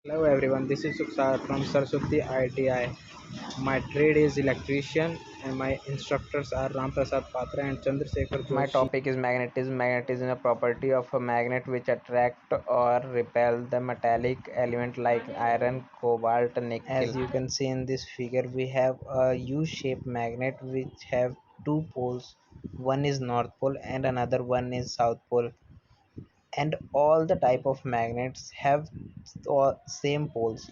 Hello everyone, this is Suksar from Saraswati ITI. My trade is electrician and my instructors are Ram Prasad Patra and Chandrasekhar My Joshi. topic is magnetism. Magnetism is a property of a magnet which attract or repel the metallic element like iron, cobalt, nickel. As you can see in this figure, we have a U-shaped magnet which have two poles. One is North Pole and another one is South Pole. And all the type of magnets have same poles.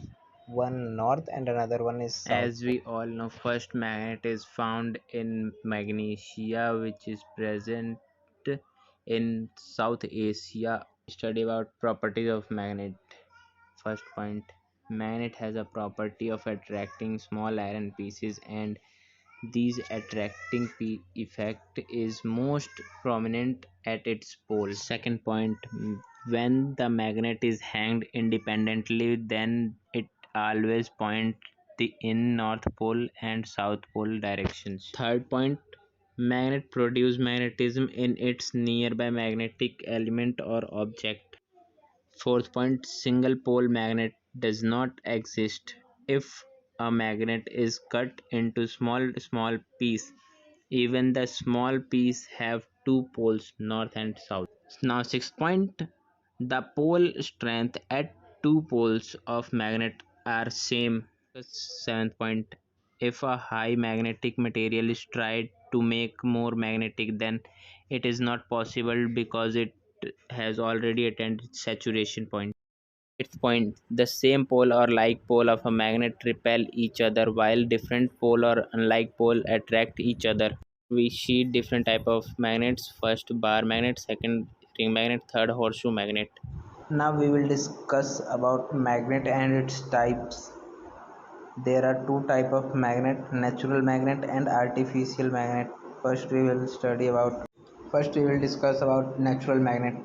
One north and another one is south. As we all know, first magnet is found in Magnesia, which is present in South Asia. Study about properties of magnet. First point, magnet has a property of attracting small iron pieces, and these attracting effect is most prominent at its pole. Second point, when the magnet is hanged independently, then it always point in north pole and south pole directions. Third point, magnet produce magnetism in its nearby magnetic element or object. Fourth point, single pole magnet does not exist. If a magnet is cut into small piece, even the small piece have two poles, north and south. Now sixth point, the pole strength at two poles of magnet are same. Seventh point, if a high magnetic material is tried to make more magnetic, then it is not possible because it has already attained its saturation point. Eighth point, the same pole or like pole of a magnet repel each other while different pole or unlike pole attract each other. We see different type of magnets. First bar magnet, second ring magnet, third horseshoe magnet. Now we will discuss about magnet and its types. There are two type of magnet, natural magnet and artificial magnet. First we will discuss about natural magnet.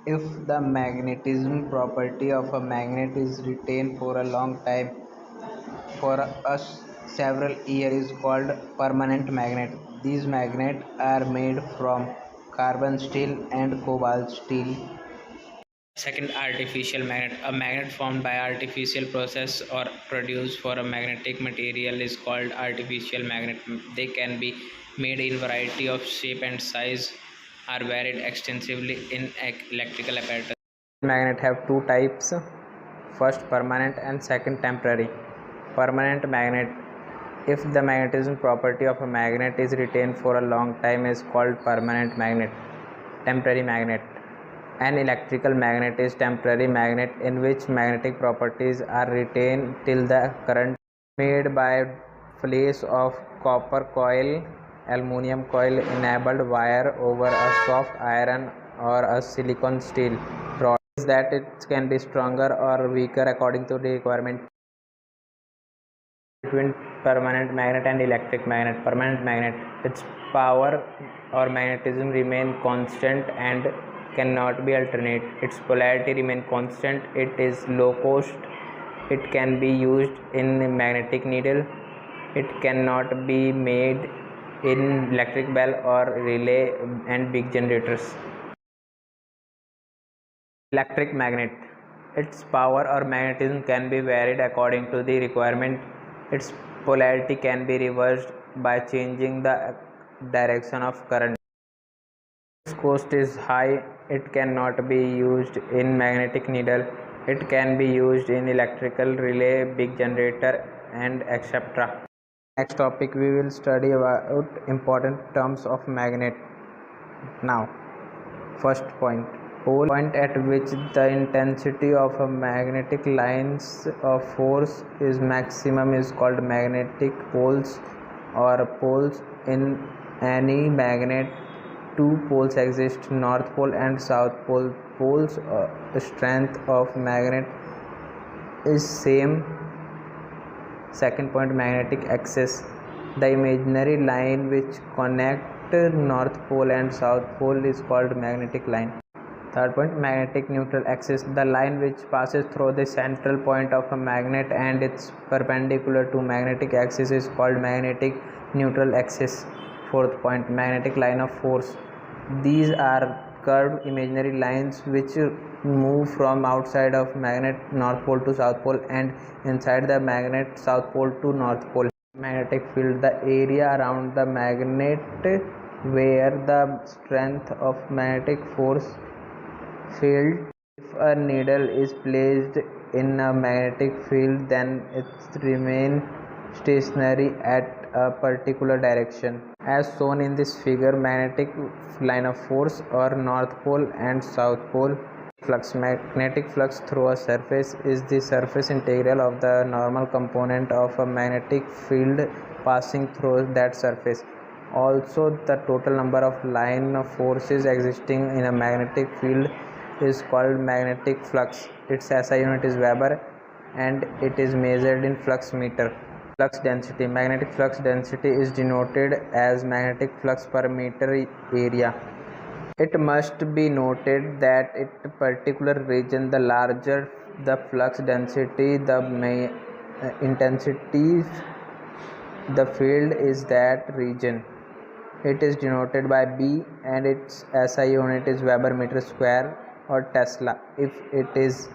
If the magnetism property of a magnet is retained for a long time, for us several years, is called permanent magnet. These magnets are made from carbon steel and cobalt steel. Second, artificial magnet. A magnet formed by artificial process or produced for a magnetic material is called artificial magnet. They can be made in variety of shape and size, are varied extensively in electrical apparatus. Magnet have two types. First, permanent and second, temporary. Permanent magnet. If the magnetism property of a magnet is retained for a long time is called permanent magnet. Temporary magnet. An electrical magnet is temporary magnet in which magnetic properties are retained till the current made by flash of copper coil, aluminum coil enabled wire over a soft iron or a silicon steel rod. That it can be stronger or weaker according to the requirement. Between permanent magnet and electric magnet. Permanent magnet, its power or magnetism remain constant and cannot be alternate. Its polarity remain constant. It is low cost. It can be used in magnetic needle. It cannot be made in electric bell or relay and big generators. Electric magnet, its power or magnetism can be varied according to the requirement. Its polarity can be reversed by changing the direction of current. Its cost is high. It cannot be used in magnetic needle. It can be used in electrical relay, big generator and etc. Next topic, we will study about important terms of magnet. Now, first point at which the intensity of a magnetic lines of force is maximum is called magnetic poles or poles. In any magnet, two poles exist, north pole and south pole. Poles strength of magnet is same. Second point, magnetic axis, the imaginary line which connect north pole and south pole is called magnetic line. Third point, magnetic neutral axis, the line which passes through the central point of a magnet and it's perpendicular to magnetic axis is called magnetic neutral axis. Fourth point, magnetic line of force, these are curved imaginary lines which move from outside of magnet north pole to south pole and inside the magnet south pole to north pole. Magnetic field, the area around the magnet where the strength of magnetic force field. If a needle is placed in a magnetic field, then it remains stationary at a particular direction. As shown in this figure, magnetic line of force or north pole and south pole flux. Magnetic flux through a surface is the surface integral of the normal component of a magnetic field passing through that surface. Also, the total number of line of forces existing in a magnetic field is called magnetic flux. Its SI unit is Weber and it is measured in flux meter. Flux density. Magnetic flux density is denoted as magnetic flux per meter area. It must be noted that in a particular region, the larger the flux density, the intensity the field is that region. It is denoted by B and its SI unit is Weber meter square or Tesla. If it is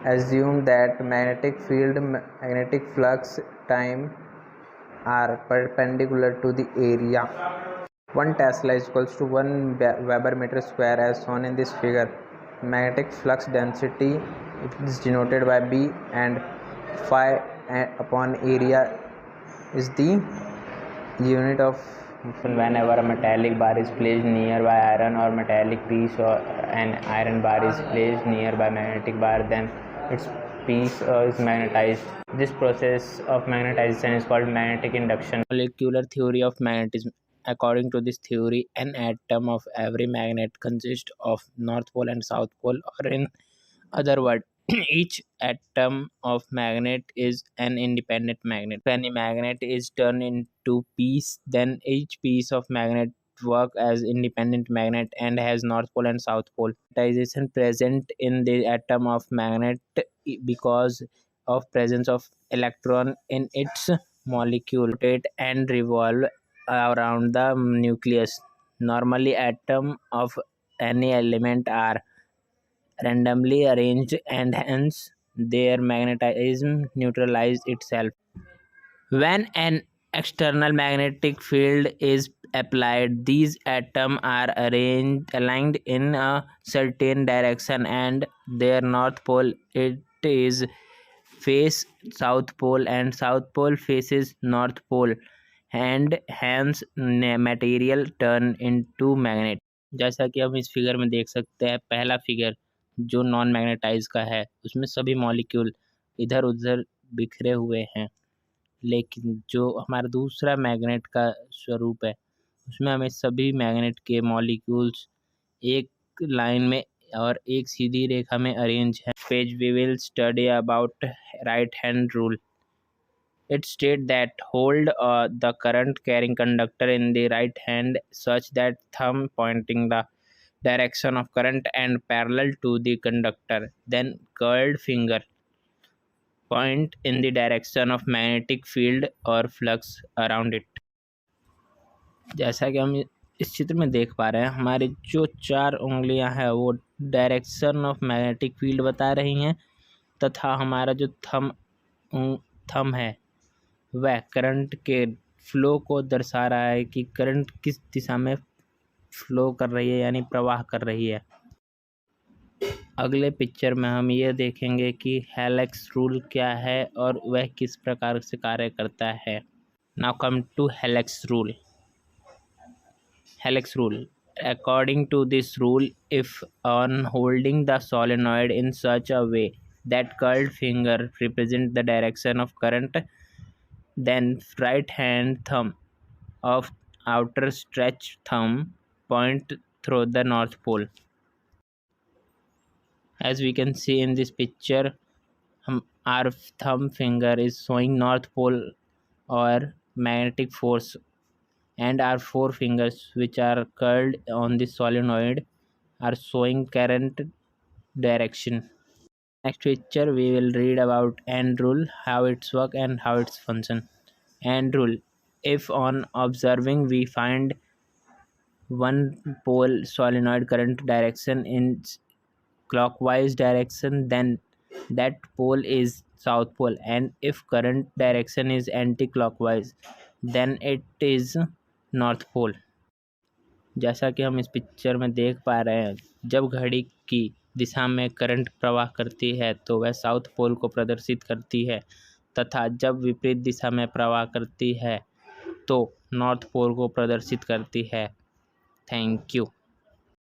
assumed that magnetic field magnetic flux time are perpendicular to the area. 1 Tesla is equals to 1 Weber meter square as shown in this figure. Magnetic flux density is denoted by B and phi upon area is the unit of. Whenever a metallic bar is placed nearby iron or metallic piece or an iron bar is placed nearby magnetic bar, then its piece is magnetized. This process of magnetization is called magnetic induction. Molecular theory of magnetism. According to this theory, an atom of every magnet consists of north pole and south pole, or in other words, each atom of magnet is an independent magnet. If any magnet is turned into piece, then each piece of magnet work as independent magnet and has north pole and south pole. Magnetization present in the atom of magnet because of presence of electron in its molecule rotate and revolve around the nucleus. Normally, atoms of any element are randomly arranged and hence their magnetism neutralizes itself. When an external magnetic field is applied, these atoms are aligned in a certain direction and their north pole it is face south pole and south pole faces north pole and hence material turn into magnet. जैसा कि हम इस figure में देख सकते हैं, पहला figure जो नॉन मैग्नेटाइज का है उसमें सभी मॉलिक्यूल इधर उधर बिखरे हुए हैं, लेकिन जो हमारा दूसरा मैग्नेट का स्वरूप है उसमें हमें सभी मैग्नेट के मॉलिक्यूल्स एक लाइन में और एक सीधी रेखा में अरेंज है. Page we will study about right hand rule. It states that hold the current carrying conductor in the right hand such that thumb pointing the direction of current and parallel to the conductor, then curled finger point in the direction of magnetic field or flux around it. जैसा कि हम इस चित्र में देख पा रहे हैं, हमारी जो 4 उंगलियां हैं वो डायरेक्शन ऑफ मैग्नेटिक फील्ड बता रही हैं तथा हमारा जो थंब है वह करंट के फ्लो को दर्शा रहा है कि करंट किस दिशा में फ्लो कर रही है यानी प्रवाह कर रही है. अगले पिक्चर में हम ये देखेंगे कि हेलिक्स रूल क्या है और वह किस प्रकार से कार्य करता है. Now come to helix rule. Helix rule. According to this rule, if on holding the solenoid in such a way that curled finger represents the direction of current, then right hand thumb of outer stretched thumb point through the north pole. As we can see in this picture, our thumb finger is showing north pole or magnetic force, and our 4 fingers which are curled on the solenoid are showing current direction. Next picture we will read about end rule, how it's work and how it's function. End rule. If on observing we find one pole solenoid current direction clockwise direction, then that pole is south pole, and if current direction is anti-clockwise, then it is north pole. जैसा कि हम इस picture में देख पा रहे हैं, जब घड़ी की दिशा में करंट प्रवाह करती है तो वह साउथ पोल को प्रदर्शित करती है, तथा जब विपरीत दिशा में प्रवाह करती है तो नॉर्थ पोल को प्रदर्शित करती है। Thank you.